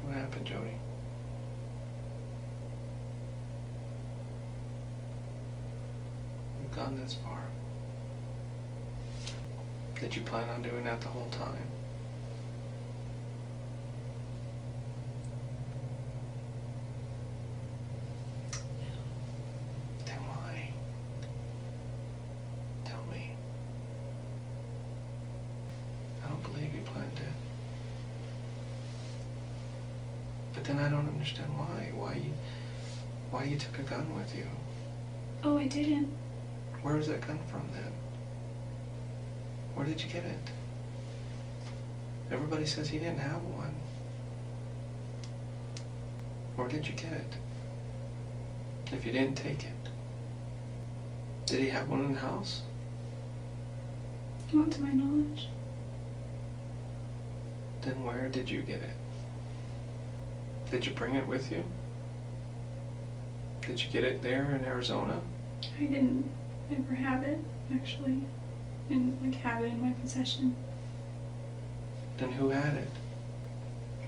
What happened, Jodi? You've gone this far. Did you plan on doing that the whole time? Then why? Tell me. I don't believe you planned it. But then I don't understand why. Why you took a gun with you? Oh, I didn't. Where was that gun from then? Where did you get it? Everybody says he didn't have one. Where did you get it? If you didn't take it. Did he have one in the house? Not to my knowledge. Then where did you get it? Did you bring it with you? Did you get it there in Arizona? I didn't ever have it, actually. Didn't have it in my possession. Then who had it?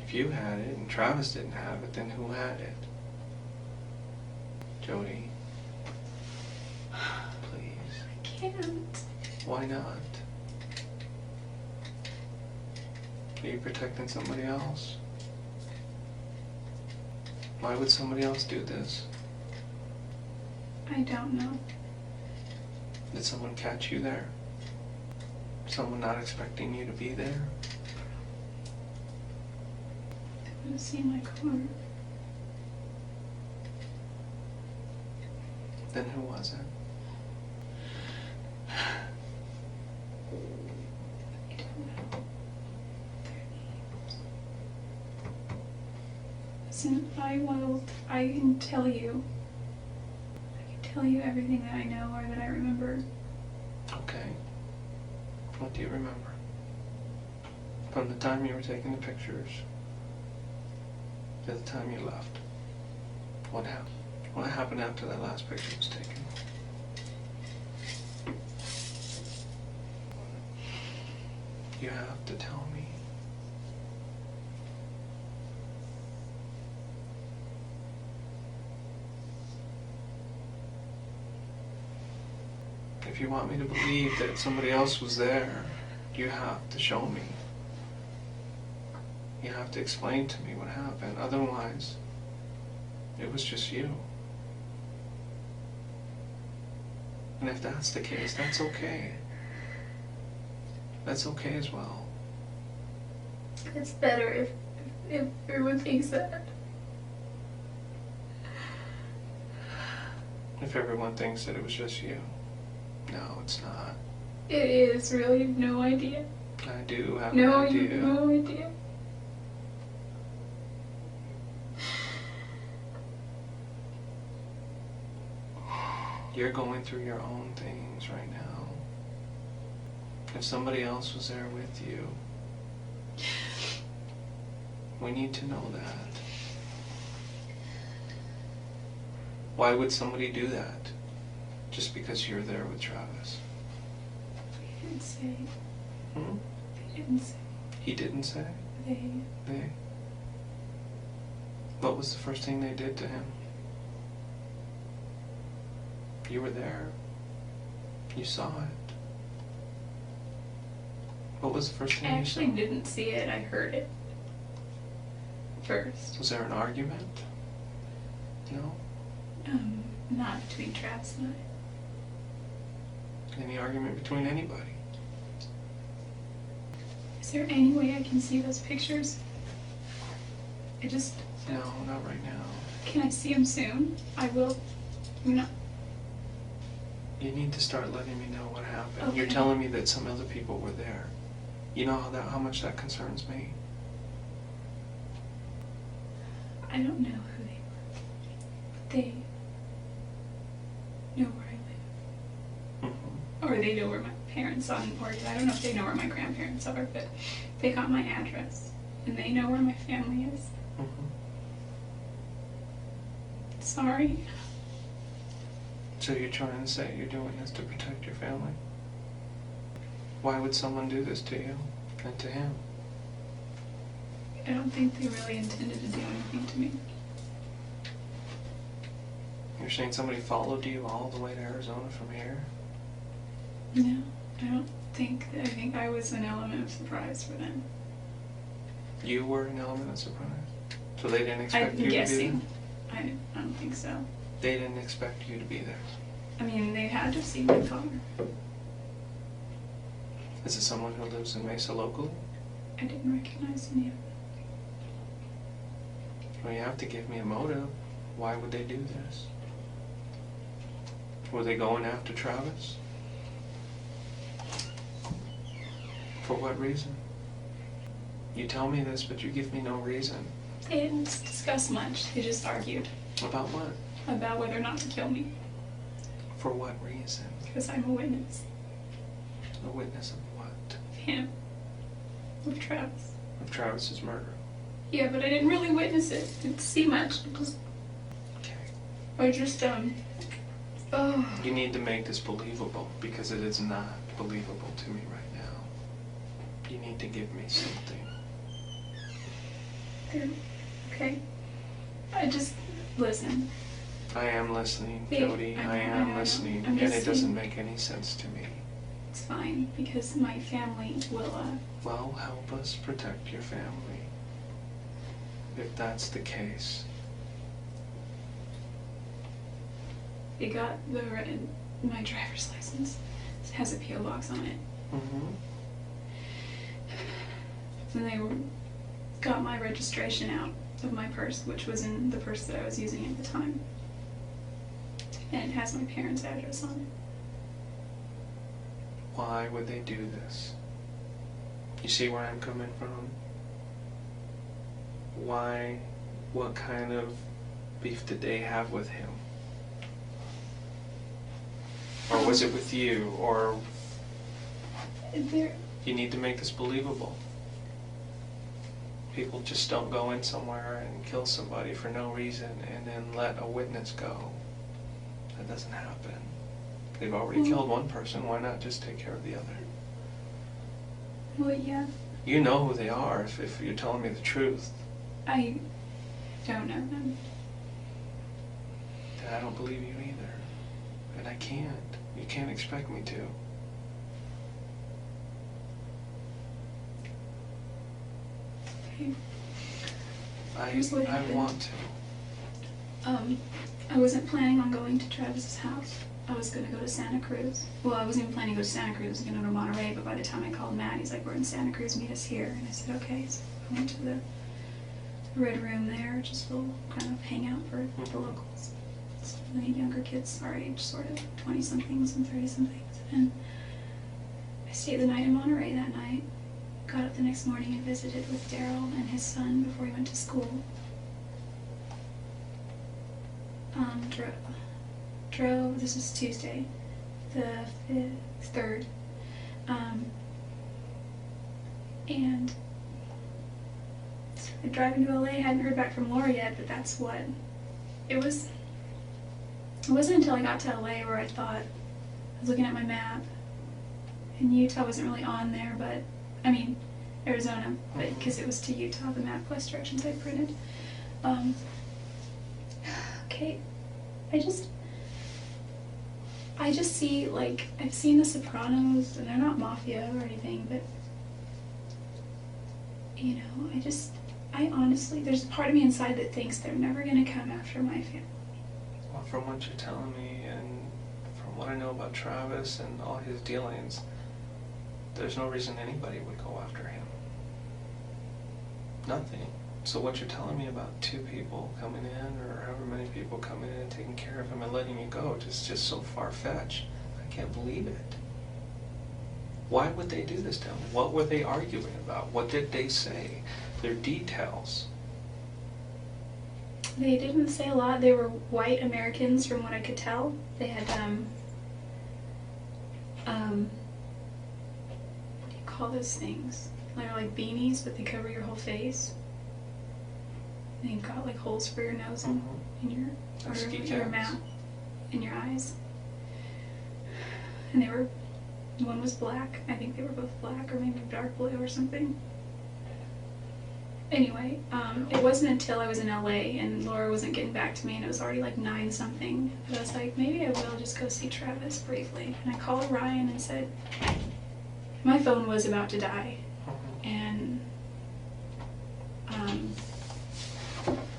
If you had it and Travis didn't have it, then who had it? Jodi, please. I can't. Why not? Are you protecting somebody else? Why would somebody else do this? I don't know. Did someone catch you there? Someone not expecting you to be there? They would have seen my car. Then who was it? I don't know. Their names. Listen, I can tell you. I can tell you everything that I know or that I remember. Okay. What do you remember? From the time you were taking the pictures to the time you left. What happened? What happened after that last picture was taken? You have to tell me. If you want me to believe that somebody else was there, you have to show me. You have to explain to me what happened. Otherwise, it was just you. And if that's the case, that's okay. That's okay as well. It's better if everyone thinks that. If everyone thinks that it was just you. No, it's not. It is really no idea. I do have No, an you idea. have no idea. You're going through your own things right now. If somebody else was there with you, we need to know that. Why would somebody do that? Just because you're there with Travis? They didn't say. Hmm? They didn't say. He didn't say? They. What was the first thing they did to him? You were there. You saw it. What was the first thing I you actually saw? didn't see it. I heard it first. Was there an argument? No? Not between Travis and I. Any argument between anybody? Is there any way I can see those pictures? No, not right now. Can I see them soon? I will. No. You need to start letting me know what happened. You're Okay. telling me that some other people were there. You know how much that concerns me? I don't know who they were. They know where I live. Mm-hmm. Or they know where my parents are, or I don't know if they know where my grandparents are, but they got my address. And they know where my family is. Mm-hmm. Sorry. So you're trying to say you're doing this to protect your family? Why would someone do this to you and to him? I don't think they really intended to do anything to me. You're saying somebody followed you all the way to Arizona from here? No, I don't think. I think I was an element of surprise for them. You were an element of surprise? So they didn't expect I'm you to be guessing. there? I don't think so. They didn't expect you to be there. I mean, they had to see my car. Is it someone who lives in Mesa locally? I didn't recognize any of them. Well, you have to give me a motive. Why would they do this? Were they going after Travis? For what reason? You tell me this, but you give me no reason. They didn't discuss much. They just argued About what? about whether or not to kill me. For what reason? Because I'm a witness A witness of what? of him. Of Travis. Of Travis's murder. Yeah, but I didn't really witness it. Didn't see much. Okay. I just, oh. You need to make this believable, because it is not believable to me right now. You need to give me something. Okay. Listen. I am listening, Yeah, Jodi. I know, I am I know. listening, I'm and just it doesn't saying- make any sense to me. It's fine, because my family will, Well, help us protect your family. If that's the case. they got my driver's license. It has a P.O. box on it. Mm-hmm. And they got my registration out of my purse, which was in the purse that I was using at the time. And it has my parents' address on it. Why would they do this? You see where I'm coming from? Why? What kind of beef did they have with him? Or was it with you? Or They're, you need to make this believable. People just don't go in somewhere and kill somebody for no reason and then let a witness go. That doesn't happen. They've already killed one person, why not just take care of the other? well, yeah, You know who they are if you're telling me the truth. I don't know them. Then I don't believe you either. And I can't. You can't expect me to. Here's what I happened. want to. I wasn't planning on going to Travis's house. I was gonna go to Santa Cruz. Well, I wasn't even planning to go to Santa Cruz. I was gonna go to Monterey, but by the time I called Matt, he's like, we're in Santa Cruz, meet us here. And I said, okay. So I went to the Red Room there, just a little kind of hangout for the locals. So the younger kids our age, sort of 20-somethings and 30-somethings. And I stayed the night in Monterey that night. Got up the next morning and visited with Daryl and his son before he went to school. Drove, this was Tuesday, the 3rd. And driving to LA, hadn't heard back from Laura yet, but that's what it was. It wasn't until I got to LA where I thought, I was looking at my map, and Utah wasn't really on there, but, I mean, Arizona, but because it was to Utah, the MapQuest directions I printed. Okay, I just see, like, I've seen The Sopranos, and they're not mafia or anything, but, you know, I honestly, there's a part of me inside that thinks they're never going to come after my family. Well, from what you're telling me and from what I know about Travis and all his dealings, there's no reason anybody would go after him. Nothing. So what you're telling me about 2 people coming in, or however many people coming in and taking care of him and letting you go, just so far-fetched. I can't believe it. Why would they do this to him? What were they arguing about? What did they say? Their details. They didn't say a lot. They were white Americans from what I could tell. They had, what do you call those things? They're like beanies, but they cover your whole face. And you've got like holes for your nose and in your mouth, in your eyes. And one was black. I think they were both black, or maybe dark blue or something. Anyway, it wasn't until I was in LA and Laura wasn't getting back to me, and it was already like 9-something, that I was like, maybe I will just go see Travis briefly. And I called Ryan and said, my phone was about to die. And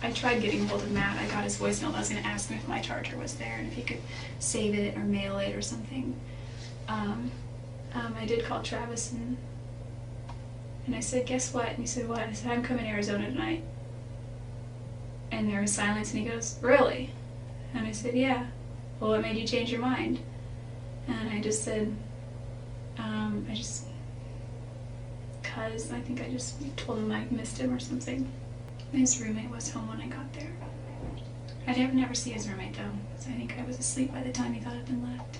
I tried getting hold of Matt. I got his voicemail. I was going to ask him if my charger was there and if he could save it or mail it or something. I did call Travis and I said, guess what? And he said, what? I said, I'm coming to Arizona tonight. And there was silence, and he goes, really? And I said, yeah. Well, what made you change your mind? And I just said, because I think I just told him I missed him or something. His roommate was home when I got there. I'd never see his roommate though, so I think I was asleep by the time he thought I'd been left.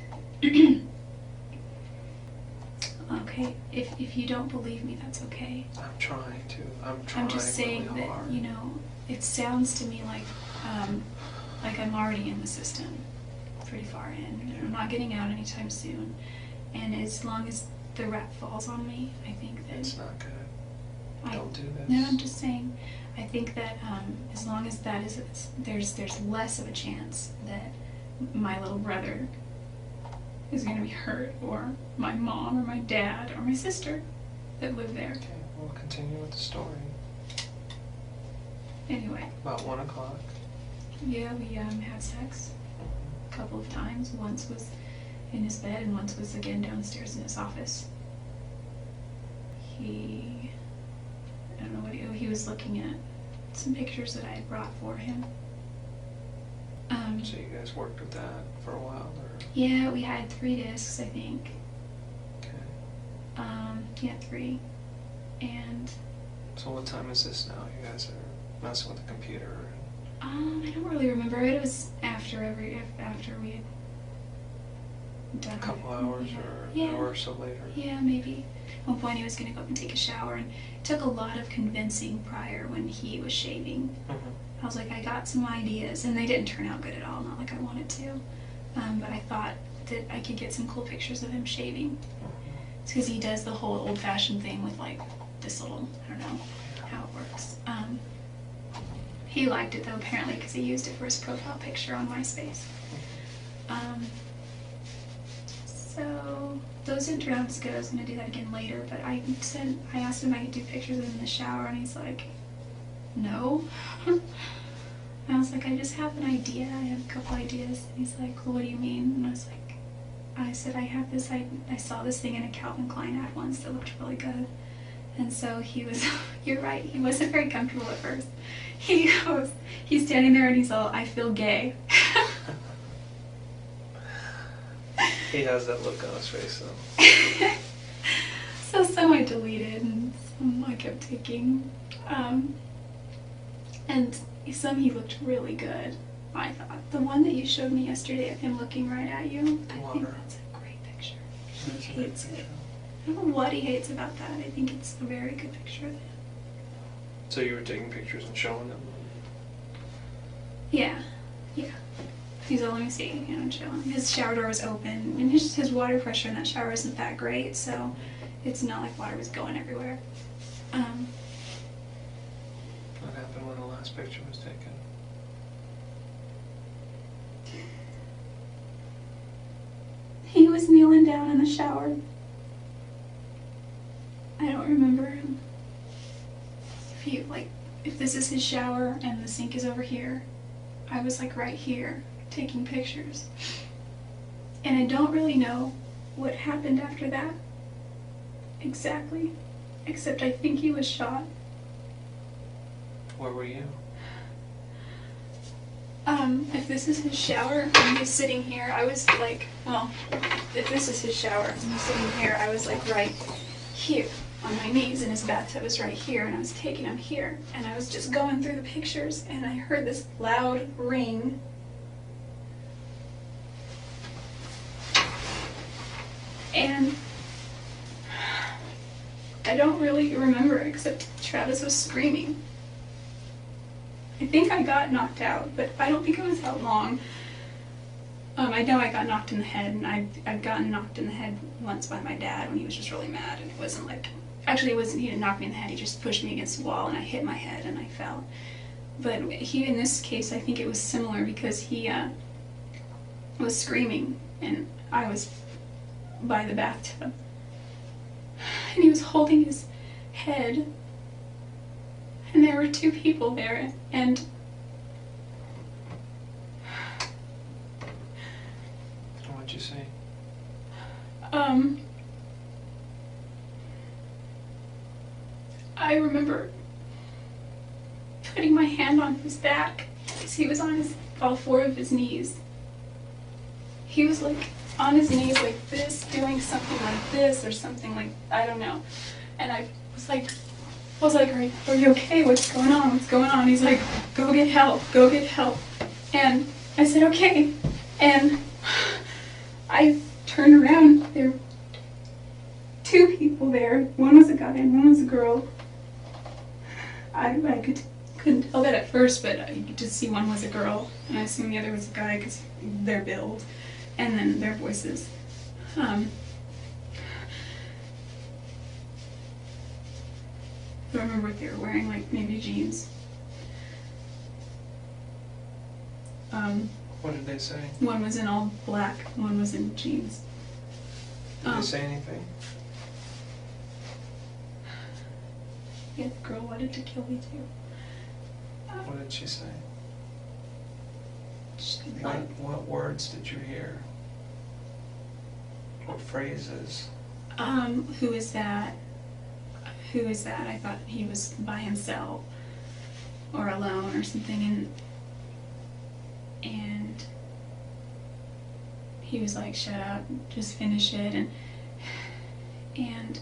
Okay, if you don't believe me, that's okay. I'm trying to. I'm just saying really that, hard. you know, it sounds to me like I'm already in the system, pretty far in. I'm not getting out anytime soon, and as long as the rap falls on me, I think that it's not good. Don't do this. No, I'm just saying. I think that as long as that is, there's less of a chance that my little brother is going to be hurt, or my mom, or my dad, or my sister that live there. Okay, we'll continue with the story. Anyway. About 1 o'clock. Yeah, we had sex a couple of times. Once was in his bed, and once was again downstairs in his office. I don't know what he was looking at some pictures that I had brought for him. So you guys worked with that for a while, or? Yeah, we had 3 discs, I think. Okay. Yeah, 3. And So what time is this now? You guys are messing with the computer. I don't really remember. It was after we had done A couple hours, or an hour or so later. Yeah, maybe. At one point he was going to go up and take a shower, and it took a lot of convincing prior when he was shaving. I was like, I got some ideas, and they didn't turn out good at all, not like I wanted to. But I thought that I could get some cool pictures of him shaving. It's because he does the whole old-fashioned thing with like this little, I don't know how it works. He liked it though, apparently, because he used it for his profile picture on MySpace. So those didn't turn out as good. I was going to do that again later, but I asked him if I could do pictures of him in the shower, and he's like, no. I was like, I just have an idea. I have a couple ideas. And he's like, well, what do you mean? And I said, I have this, I saw this thing in a Calvin Klein ad once that looked really good. And so he was, you're right, he wasn't very comfortable at first. He's standing there and he's all, I feel gay. He has that look on his face, though. So some I deleted and some I kept taking. And some he looked really good, I thought. The one that you showed me yesterday of him looking right at you, I think that's a great picture. He hates it. I don't know what he hates about that. I think it's a very good picture of him. So you were taking pictures and showing them? Yeah. He's all, let me see, chilling. His shower door was open, and his water pressure in that shower isn't that great, so it's not like water was going everywhere. What happened when the last picture was taken? He was kneeling down in the shower. I don't remember him. If this is his shower and the sink is over here, I was like right here taking pictures. And I don't really know what happened after that exactly, except I think he was shot. Where were you? If this is his shower and he's sitting here, I was like, well, if this is his shower and he's sitting here, I was like right here on my knees, and his bathtub was right here, and I was taking him here, and I was just going through the pictures, and I heard this loud ring. And I don't really remember except Travis was screaming. I think I got knocked out, but I don't think it was that long. I know I got knocked in the head, and I've gotten knocked in the head once by my dad when he was just really mad, and it wasn't like, actually he didn't knock me in the head, he just pushed me against the wall, and I hit my head, and I fell. But in this case, I think it was similar because he was screaming, and I was by the bathtub. And he was holding his head, and there were two people there, and What'd you say? I remember putting my hand on his back because he was on all four of his knees. He was like on his knees like this, doing something like this or something like, I don't know. And I was like, are you okay? What's going on? What's going on? He's like, go get help, go get help. And I said, okay. And I turned around, there were two people there. One was a guy and one was a girl. I couldn't tell that at first, but I could just see one was a girl, and I assumed the other was a guy because their build, and then their voices. I don't remember what they were wearing, like maybe jeans. What did they say? One was in all black, one was in jeans. Did they say anything? Yeah, the girl wanted to kill me too. What did she say? Like, What words did you hear? What phrases? who is that? Who is that? I thought he was by himself or alone or something, and he was like, shut up, just finish it, and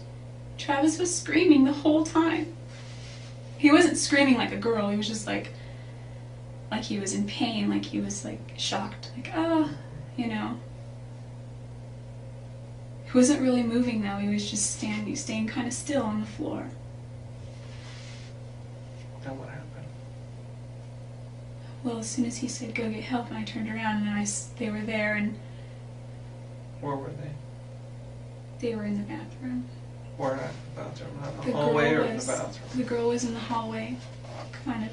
Travis was screaming the whole time. He wasn't screaming like a girl, he was just like he was in pain, like he was like shocked, like, you know. He wasn't really moving though, he was just staying kind of still on the floor. Then what happened? Well, as soon as he said go get help, and I turned around and they were there, and Where were they? they were in the bathroom. Where at the bathroom? Not in The the girl hallway or in the was- bathroom? The girl was in the hallway, kind of.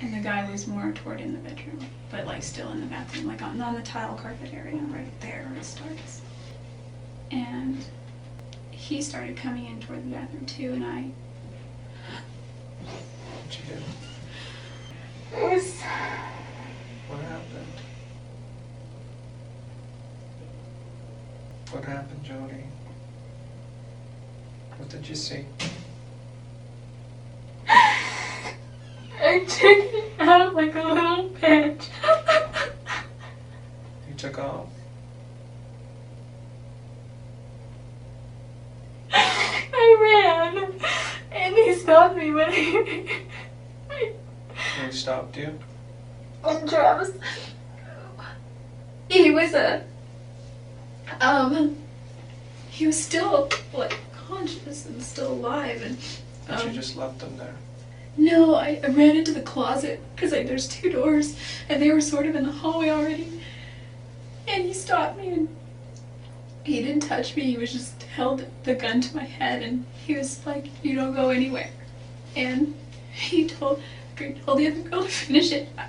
And the guy was more toward in the bedroom, but like still in the bathroom, like on the tile carpet area, right there where it starts. And he started coming in toward the bathroom too, and I. What'd you do? It was. What happened? What happened, Jodi? What did you see? I took it out like a little bitch. You took off? I ran, and he stopped me, but Who stopped you? and Travis, he was he was still like conscious and still alive, and But you just left them there. no, I ran into the closet because there's 2 doors, and they were sort of in the hallway already, and he stopped me, and he didn't touch me. He was just held the gun to my head, and he was like, "You don't go anywhere," and he told the other girl to finish it. I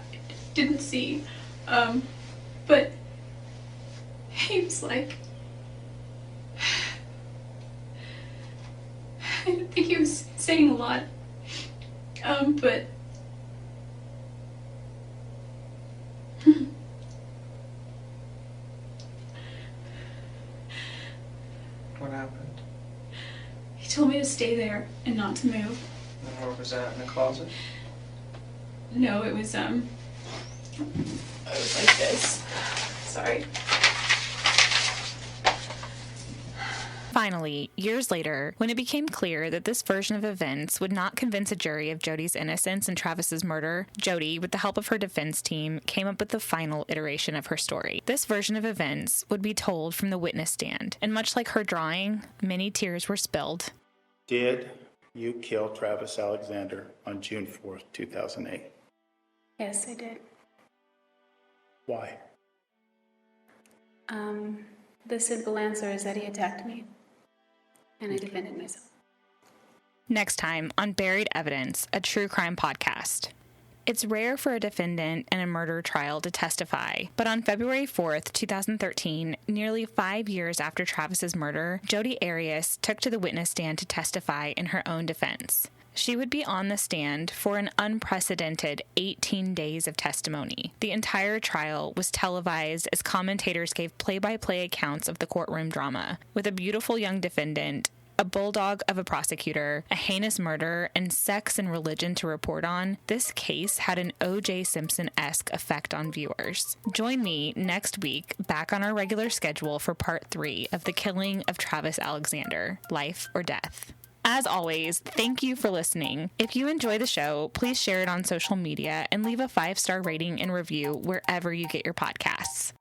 didn't see, but he was like, I don't think he was saying a lot, but What happened? he told me to stay there and not to move. And where was that? In the closet? No, it was like this. Sorry. Finally, years later, when it became clear that this version of events would not convince a jury of Jodi's innocence and Travis's murder, Jodi, with the help of her defense team, came up with the final iteration of her story. This version of events would be told from the witness stand, and much like her drawing, many tears were spilled. Did you kill Travis Alexander on June 4th, 2008? Yes, I did. Why? The simple answer is that he attacked me, and I defended myself. Next time on Buried Evidence, a true crime podcast. It's rare for a defendant in a murder trial to testify, but on February 4th, 2013, nearly 5 years after Travis's murder, Jodi Arias took to the witness stand to testify in her own defense. She would be on the stand for an unprecedented 18 days of testimony. The entire trial was televised as commentators gave play-by-play accounts of the courtroom drama, with a beautiful young defendant, a bulldog of a prosecutor, a heinous murder, and sex and religion to report on. This case had an O.J. Simpson-esque effect on viewers. Join me next week back on our regular schedule for part 3 of the killing of Travis Alexander, Life or Death. As always, thank you for listening. If you enjoy the show, please share it on social media and leave a 5-star rating and review wherever you get your podcasts.